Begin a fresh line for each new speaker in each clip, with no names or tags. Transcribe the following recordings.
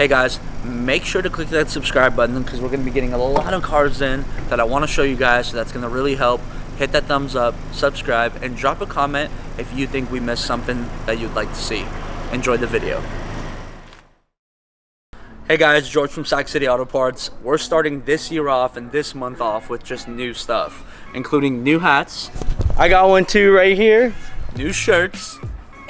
Hey guys, make sure to click that subscribe button because we're going to be getting a lot of cars in that I want to show you guys, so that's going to really help. Hit that thumbs up, subscribe, and drop a comment if you think we missed something that you'd like to see. Enjoy the video. Hey guys, George from Sac City Auto Parts. We're starting this year off and this month off with just new stuff, including new hats.
I got one too right here.
New shirts.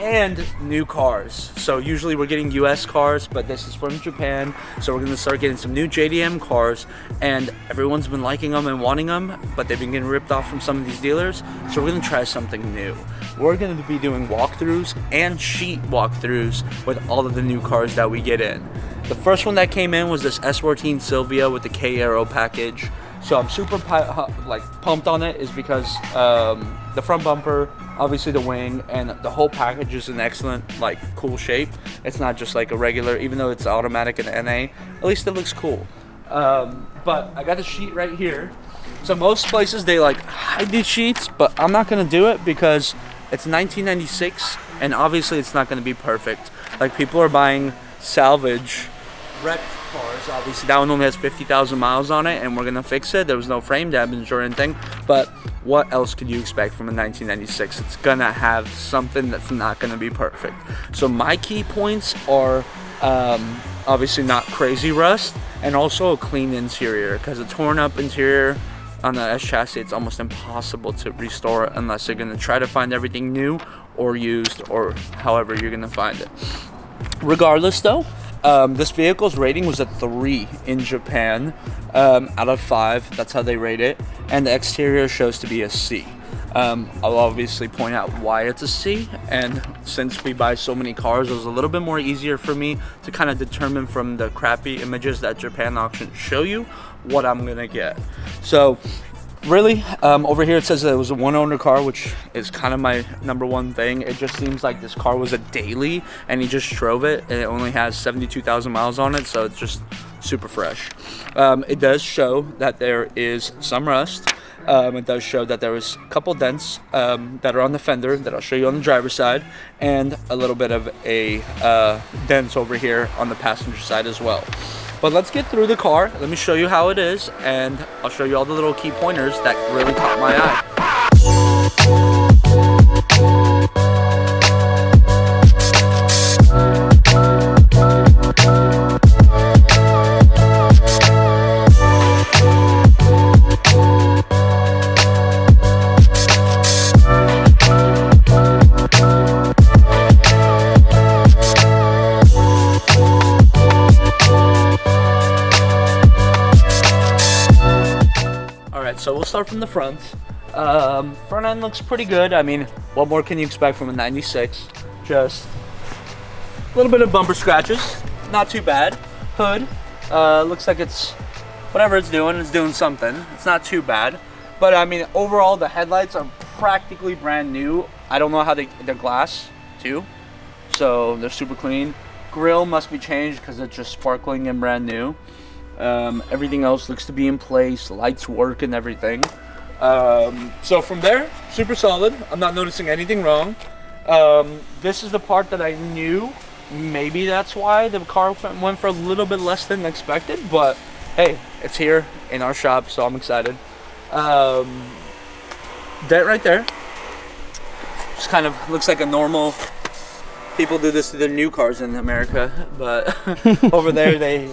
And new cars. So usually we're getting US cars, but this is from Japan, so we're gonna start getting some new JDM cars, and everyone's been liking them and wanting them, but they've been getting ripped off from some of these dealers, so we're gonna try something new. We're gonna be doing walkthroughs and sheet walkthroughs with all of the new cars that we get in. The first one that came in was this S14 Silvia with the K-Aero package. So I'm super pumped on it, is because the front bumper, obviously the wing, and the whole package is in excellent, cool shape. It's not just like a regular, even though it's automatic and NA, at least it looks cool. But I got the sheet right here. So most places they hide these sheets, but I'm not gonna do it because it's 1996 and obviously it's not gonna be perfect. Like, people are buying salvage wrecked cars. Obviously that one only has 50,000 miles on it and we're gonna fix it. There was no frame damage or anything, but what else could you expect from a 1996? It's gonna have something that's not gonna be perfect. So my key points are obviously not crazy rust, and also a clean interior, because a torn up interior on the S chassis, it's almost impossible to restore it unless you're gonna try to find everything new or used, or however you're gonna find it. Regardless though, this vehicle's rating was a 3 in Japan out of 5. That's how they rate it, and the exterior shows to be a C. I'll obviously point out why it's a C, and since we buy so many cars, it was a little bit more easier for me to kind of determine from the crappy images that Japan auctions show you what I'm gonna get. So really, over here it says that it was a one-owner car, which is kind of my number one thing. It just seems like this car was a daily and he just drove it, and it only has 72,000 miles on it, so it's just super fresh. It does show that there is some rust. It does show that there was a couple dents that are on the fender that I'll show you on the driver's side, and a little bit of a dents over here on the passenger side as well. But let's get through the car. Let me show you how it is, and I'll show you all the little key pointers that really caught my eye. So we'll start from the front. Front end looks pretty good. I mean, what more can you expect from a 96? Just a little bit of bumper scratches, not too bad. Hood, looks like it's, whatever it's doing something. It's not too bad. But I mean, overall, the headlights are practically brand new. I don't know how they're glass too, so they're super clean. Grille must be changed because it's just sparkling and brand new. Everything else looks to be in place, lights work and everything. So from there, super solid. I'm not noticing anything wrong. This is the part that I knew. Maybe that's why the car went for a little bit less than expected, but hey, it's here in our shop, so I'm excited. Dent right there. Just kind of looks like a normal, people do this to their new cars in America, but over there they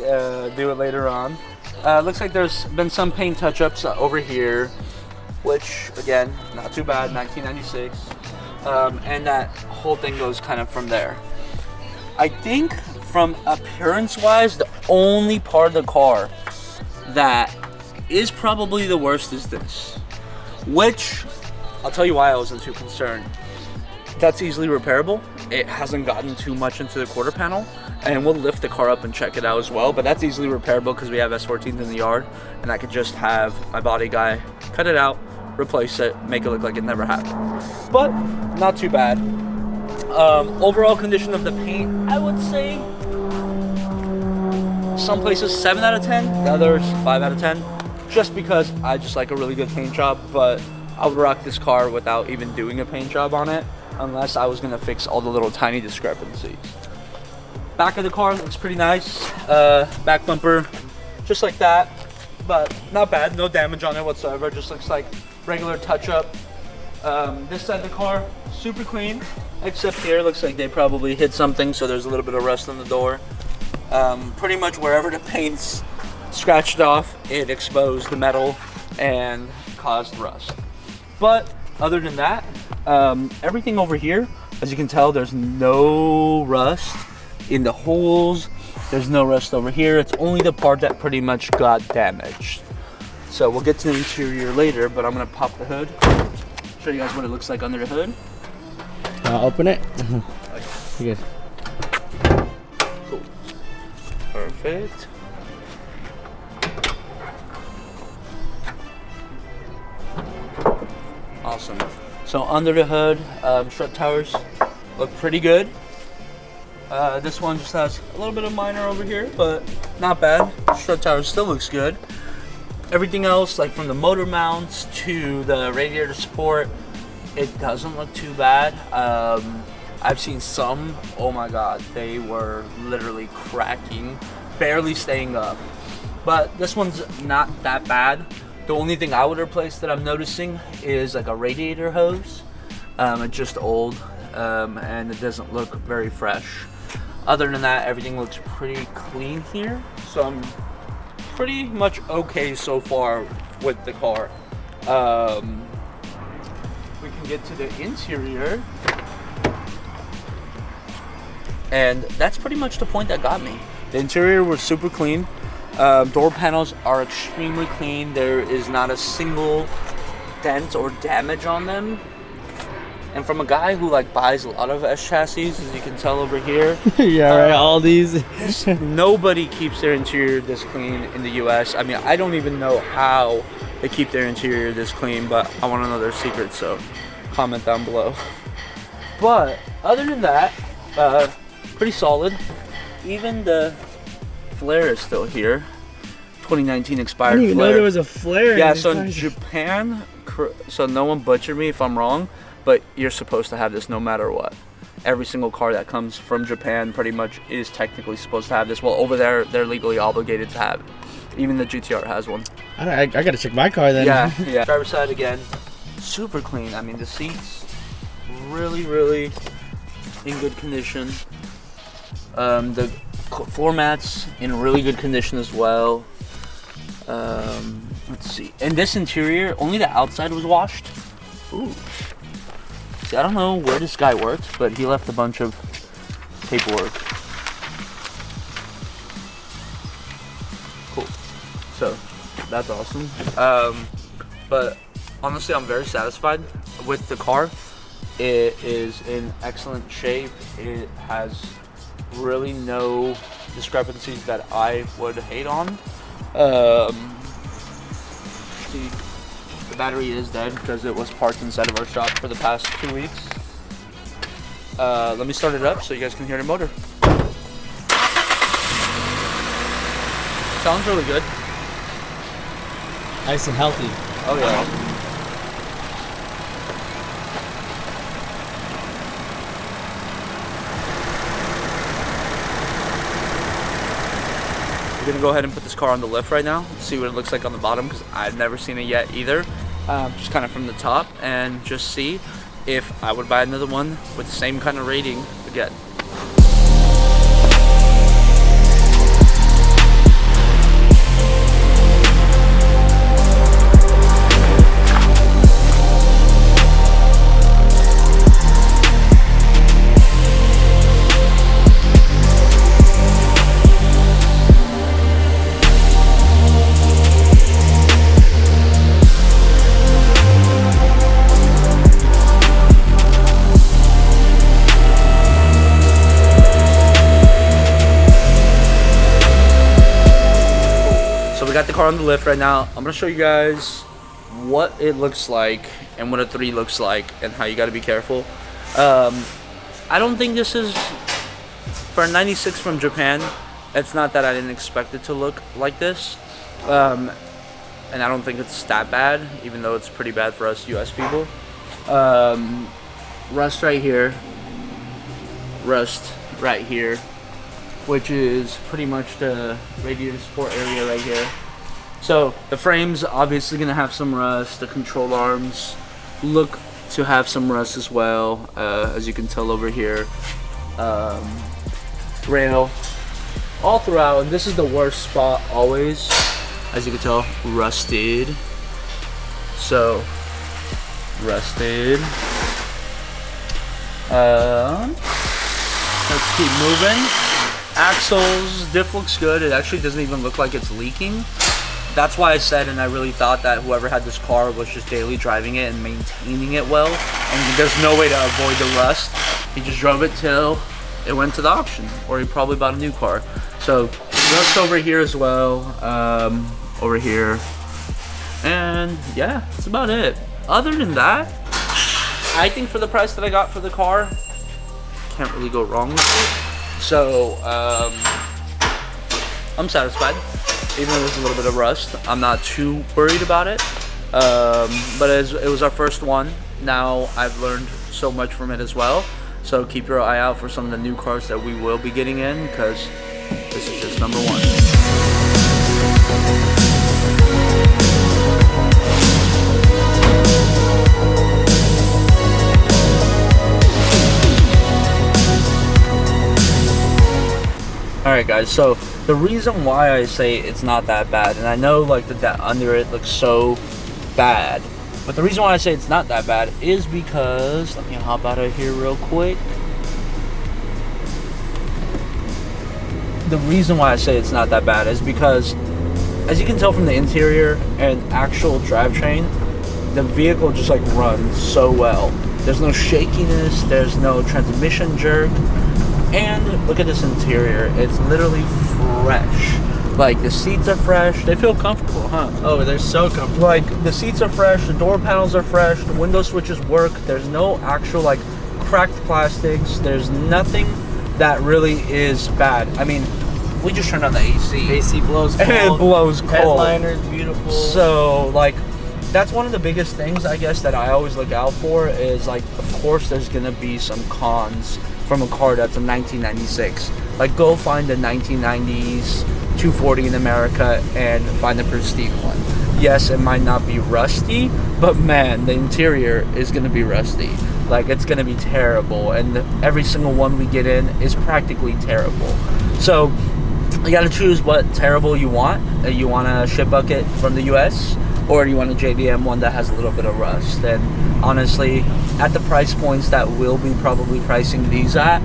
do it later on. Looks like there's been some paint touch-ups over here, which again, not too bad, 1996. And that whole thing goes kind of from there. I think from appearance-wise, the only part of the car that is probably the worst is this, which I'll tell you why I wasn't too concerned. That's easily repairable. It hasn't gotten too much into the quarter panel, and we'll lift the car up and check it out as well, but that's easily repairable because we have S14s in the yard, and I could just have my body guy cut it out, replace it, make it look like it never happened. But not too bad. Overall condition of the paint, I would say some places 7 out of 10, the others 5 out of 10, just because I just like a really good paint job. But I would rock this car without even doing a paint job on it, unless I was gonna fix all the little tiny discrepancies. Back of the car looks pretty nice. Back bumper, just like that, but not bad. No damage on it whatsoever. Just looks like regular touch-up. This side of the car, super clean, except here looks like they probably hit something, so there's a little bit of rust on the door. Pretty much wherever the paint's scratched off, it exposed the metal and caused rust. But other than that, everything over here, as you can tell, there's no rust in the holes. There's no rust over here. It's only the part that pretty much got damaged. So we'll get to the interior later, but I'm gonna pop the hood, show you guys what it looks like under the hood.
I'll open it. Good.
Cool. Perfect. Awesome. So under the hood, strut towers look pretty good. This one just has a little bit of minor over here, but not bad. Strut tower still looks good. Everything else, like from the motor mounts to the radiator support, it doesn't look too bad. I've seen some, oh my god, they were literally cracking, barely staying up. But this one's not that bad. The only thing I would replace that I'm noticing is like a radiator hose. It's just old, and it doesn't look very fresh. Other than that, everything looks pretty clean here. So I'm pretty much okay so far with the car. We can get to the interior. And that's pretty much the point that got me. The interior was super clean. Door panels are extremely clean. There is not a single dent or damage on them. And from a guy who like buys a lot of S chassis, as you can tell over here.
Yeah, right. All these.
Nobody keeps their interior this clean in the US. I mean, I don't even know how they keep their interior this clean, but I want to know their secrets, so comment down below. But other than that, pretty solid. Even the flare is still here. 2019 expired
I didn't even
flare.
know there was a flare.
Yeah,
in
so in
this car.
Japan, so no one butcher me if I'm wrong, but you're supposed to have this no matter what. Every single car that comes from Japan pretty much is technically supposed to have this. Well, over there, they're legally obligated to have it. Even the GTR has one.
I gotta check my car then.
Yeah, yeah. Driver's side again, super clean. I mean, the seats, really, really in good condition. The floor mats in really good condition as well. Let's see. And this interior, only the outside was washed. Ooh. See, I don't know where this guy works, but he left a bunch of paperwork. Cool. So, that's awesome. But honestly, I'm very satisfied with the car. It is in excellent shape. It has really no discrepancies that I would hate on. The battery is dead because it was parked inside of our shop for the past 2 weeks. Let me start it up so you guys can hear the motor. Sounds really good.
Nice and healthy.
Oh yeah. We're gonna go ahead and put this car on the lift right now, see what it looks like on the bottom, because I've never seen it yet either. Just kind of from the top, and just see if I would buy another one with the same kind of rating again. Got the car on the lift right now. I'm gonna show you guys what it looks like and what a 3 looks like and how you got to be careful. I don't think this is for a 96 from Japan. It's not that I didn't expect it to look like this, and I don't think it's that bad, even though it's pretty bad for us US people. Rust right here, rust right here. which is pretty much the radiator support area right here. So the frame's obviously gonna have some rust. The control arms look to have some rust as well, as you can tell over here. Rail all throughout, and this is the worst spot always, as you can tell, rusted. So rusted. Let's keep moving. Axles, diff looks good. It actually doesn't even look like it's leaking. That's why I said, and I really thought that whoever had this car was just daily driving it and maintaining it well, and there's no way to avoid the rust. He just drove it till it went to the auction, or he probably bought a new car. So rust over here as well, over here, and yeah, that's about it. Other than that, I think for the price that I got for the car, can't really go wrong with it. So I'm satisfied. Even though there's a little bit of rust, I'm not too worried about it. But it was our first one. Now I've learned so much from it as well. So keep your eye out for some of the new cars that we will be getting in, because this is just number one. Alright guys, so the reason why I say it's not that bad, and I know like that under it looks so bad, but the reason why I say it's not that bad is because, let me hop out of here real quick. The reason why I say it's not that bad is because, as you can tell from the interior and actual drivetrain, the vehicle just like runs so well. There's no shakiness, there's no transmission jerk. And look at this interior, it's literally fresh. Like the seats are fresh, they feel comfortable, huh?
Oh, they're so comfortable.
Like the seats are fresh, the door panels are fresh, the window switches work. There's no actual like cracked plastics. There's nothing that really is bad. I mean, we just turned on the AC.
AC blows cold.
And it blows cold.
Headliner's beautiful.
So like, that's one of the biggest things I guess that I always look out for is like, of course there's gonna be some cons from a car that's a 1996. Like go find the 1990s 240 in America and find the pristine one. Yes, it might not be rusty, but man, the interior is gonna be rusty. Like it's gonna be terrible, and every single one we get in is practically terrible. So you gotta choose what terrible you want. You want a shit bucket from the US, or do you want a JDM one that has a little bit of rust? And honestly, at the price points that we'll be probably pricing these at,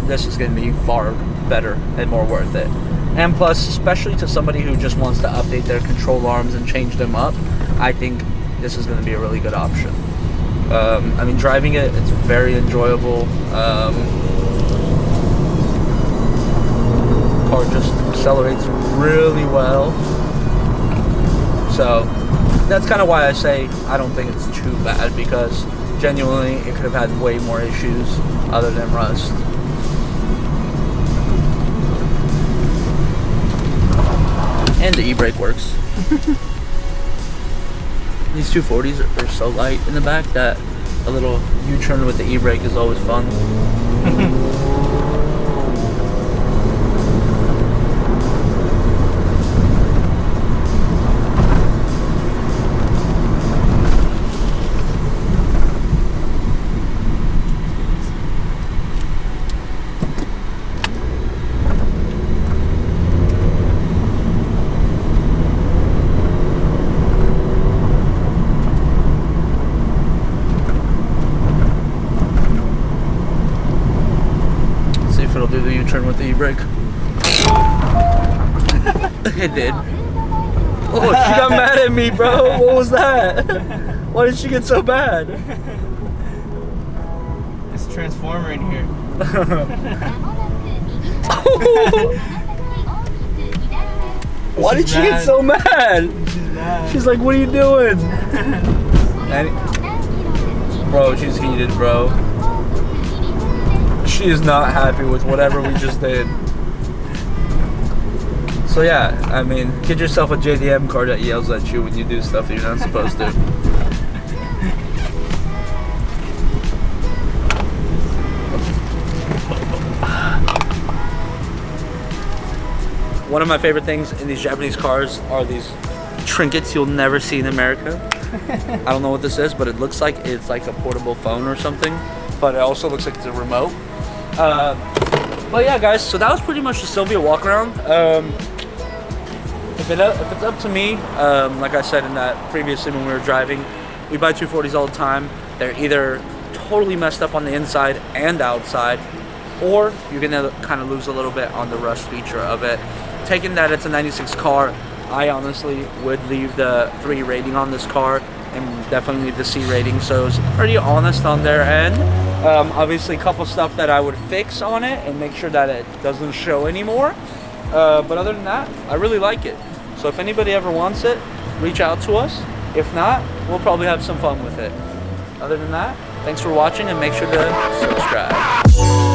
this is going to be far better and more worth it. And plus, especially to somebody who just wants to update their control arms and change them up, I think this is going to be a really good option. I mean, driving it, it's very enjoyable. Car just accelerates really well. So that's kind of why I say I don't think it's too bad, because genuinely it could have had way more issues other than rust. And the e-brake works. These 240s are so light in the back that a little U-turn with the e-brake is always fun. It'll do the U-turn with the e-brake. It did. Oh, she got mad at me, bro. What was that? Why did she get so bad?
It's a transformer in here.
Why did she get so mad?
She's mad.
She's like, what are you doing? Bro, she's heated, bro. She is not happy with whatever we just did. So yeah, I mean, get yourself a JDM car that yells at you when you do stuff that you're not supposed to. one of my favorite things in these Japanese cars are these trinkets you'll never see in America. I don't know what this is, but it looks like it's like a portable phone or something. But it also looks like it's a remote. But yeah, guys, so that was pretty much the Silvia walk around. If it's up to me, like I said in that previously when we were driving, we buy 240s all the time. They're either totally messed up on the inside and outside, or you're gonna kind of lose a little bit on the rust feature of it. Taking that it's a 96 car, I honestly would leave the 3 rating on this car and definitely leave the C rating, so it's pretty honest on their end. Obviously a couple stuff that I would fix on it and make sure that it doesn't show anymore. But other than that, I really like it. So if anybody ever wants it, reach out to us. If not, we'll probably have some fun with it. Other than that, thanks for watching and make sure to subscribe.